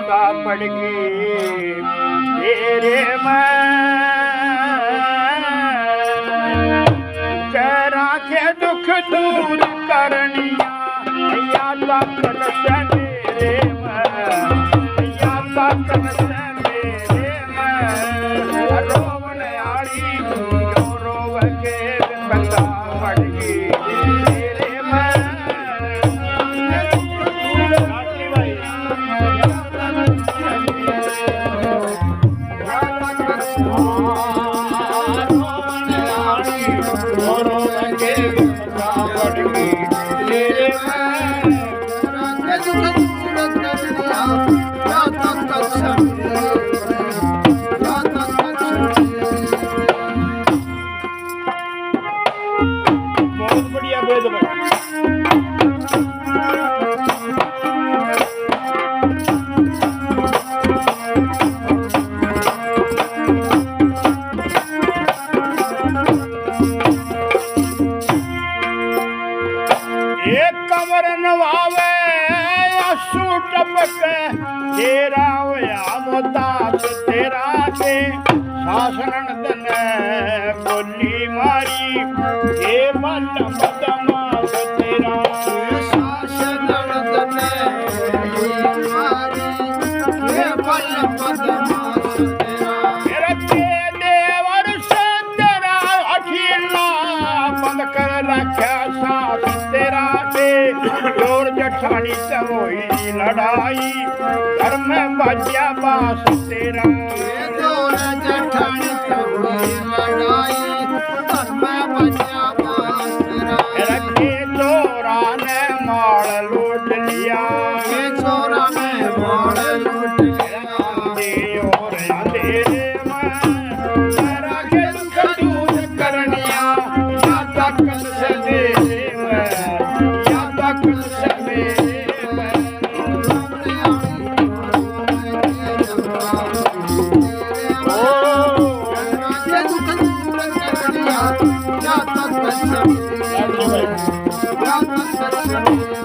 विपता पड़गी तेरे में करा के दुख दूर करनिया या ताकत से मेरे में या ताकत से मेरे में रोवन आड़ी रो रो के विपता पड़गी तेरे में बहुत बढ़िया वेद भाई एक कमर नवावे आंसू टपके तेरा होया मोहताज तेरा के शासन दने बोली मारी के बल बदमाश तेरा शासन दने बोली मारी के बल बदमाश तेरा तेरा के देवर से तेरा अठीला बंद कर रखा साथ तेरा के जोर जठानी से होई लड़ाई घर में बाजिया बास तेरा जोर जठानी से होई लड़ाई घर में बाजिया बास तेरा रखे चोरा ने मार लूट लिया के चोरा ने मार लूट लिया और अंधेरे में तेरा के दुख दूर करनिया या ताकत से मेरे में या ताकत से मेरे में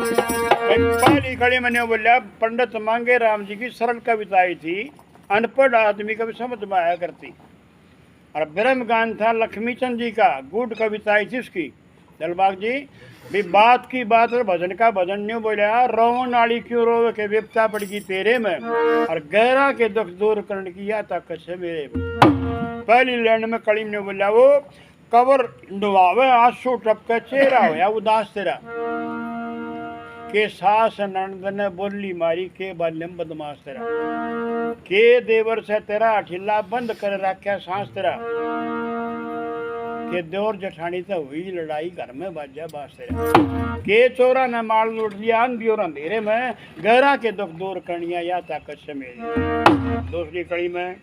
पहली खड़ी मैंने बोला पंडित मांगे राम जी की सरल कविता आई थी अनपढ़ आदमी कभी समझ में आया करती और ब्रह्म गान था लक्ष्मी चंद जी का गुड कविता आई थी उसकी दलबाग जी भी बात की बात और भजन का भजन नहीं बोला रोवन नाली क्यों रोवे के विपता पड़गी तेरे में और गहरा के दुख दूर करने की या ताकत से मेरे में पहली लैंड में कड़ी ने बोला वो कवर डुबावे आंसू टपके चेहरा होया उदास तेरा के सास नंद ने बोली मारी के बाल्यम बदमाश तेरा के देवर से तेरा अठिल्ला बंद कर रखा सांस तेरा के देवर जठानी से हुई लड़ाई घर में बाजा बास तेरा के चोरा ने माल लूट लिया अंधी और अंधेरे में गहरा के दुख दूर करनिया या ताकत से मेरी दूसरी कड़ी में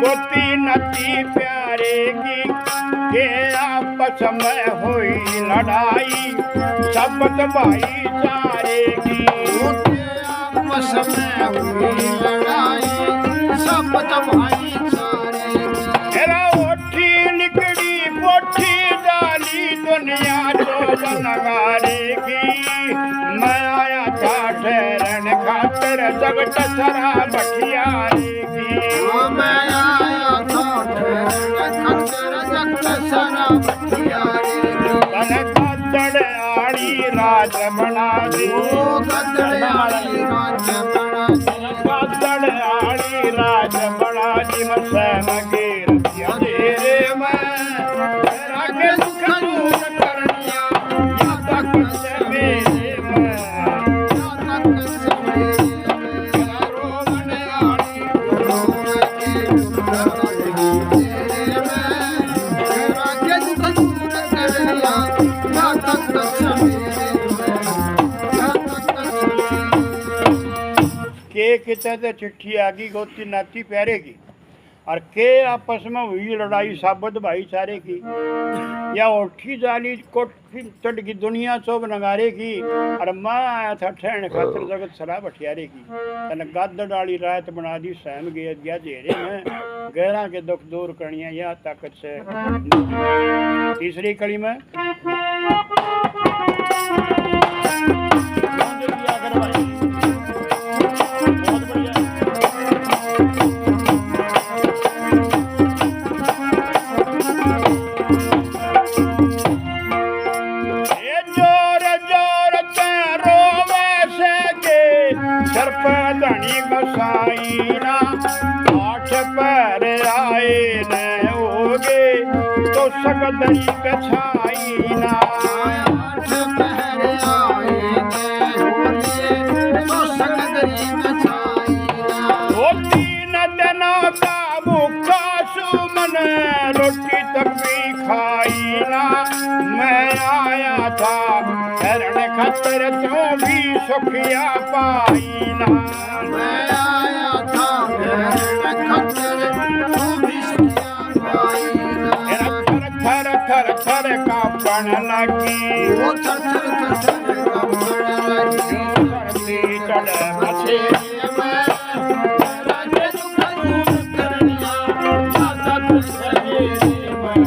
गोती नती प्यारे की के आपस में हुई लड़ाई सबत भाईचारे की आपस में हुई लड़ाई सबत भाईचारे की तेरा ओठी निकड़ी पोठी डाली दुनिया तो नगारे की मैं आया था ठहरन खातर जगत सरा बठियारे की मैं आया था ठहरन खातर जगत सरा बठियारे की गदड़ आड़ी राज बना दी गदड़ आड़ी राज बना दी गदड़ आड़ी राज बना दी मसे मगेर तेरे में तेरा के दुख दूर करनिया या ताकत से मेरे में या ताकत से मेरे में रोवन आड़ी रोवन के तेरे में तेरा के दुख दूर करनिया या ताकत से मेरे में या ताकत से के किते चिट्ठी आ गई गोती नाती प्यारे की और के आपस में हुई लड़ाई साबत भाईचारे की, या उठी जाली कोठी चढ़ की दुनिया चौब नगारे की, और माँ आया था ठहरने खातिर जगत सरा बठियारे की। तन गाद डाली रात बना दी सहम गया जेरे में, गहरा के दुख दूर करिया या ताकत से। तीसरी कड़ी में धनी गोसाईना आठ पैर आए न होगे तो सकदनी कछाईना। आठ पैर आए न होगे तो सकदनी कछाईना। वो तीन दिनों का भूखा सुमन रोटी तक भी खाईना। मैं आया था शरण खतर तो भी सुखिया पाईना। मैं आया था शरण खतर तो भी सुखिया पाईना। थर थर थर कांपण लगी, वो थर थर थर कांपण लगी। धरती चढ़ बसे मैं राजे दुख दूर करनिया, दाता तुझसे मेरे मैं,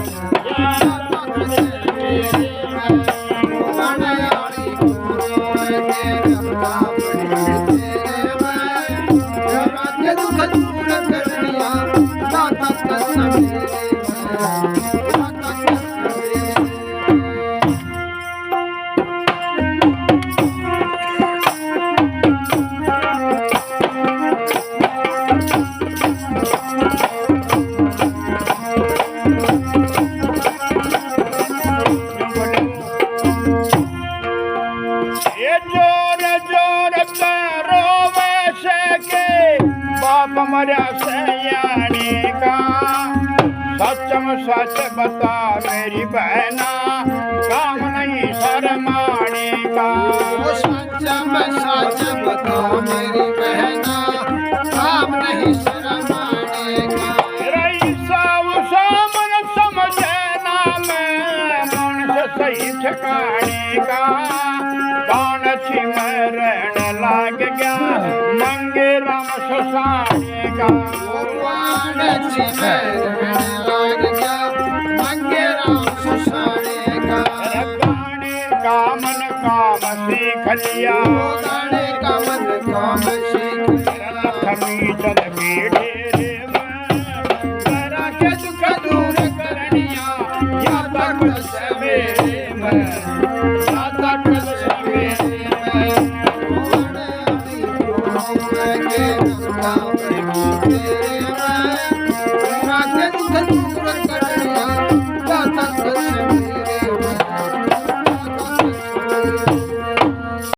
दाता तुझसे मेरे मैं। मनयारी गुरु के बाप तेरे मैं, राजे दुख दूर करनिया, दाता तुझसे मेरे मैं, दाता तुझसे मेरे मैं। ये जोर जोर करो वैसे के बाप मरा सयाने का। सचम सच बता मेरी बहना, काम नहीं शर्माने का। वो सच में सच बता मेरी बहना, काम नहीं शर्माने का। रईसा उसा मन समझे ना मैं, मन से सही ठिकाने का। बाण छिमरण लाग गया मंगे राम सुसाने का। भगवान छिमरण लाग गया मंगे राम सुसाने का। गाने का मन काम सीख लिया, गाने का मन काम सीख लिया। लक्ष्मी चल के डेरे में, जरा के दुख दूर करनिया या तक सवेरे में।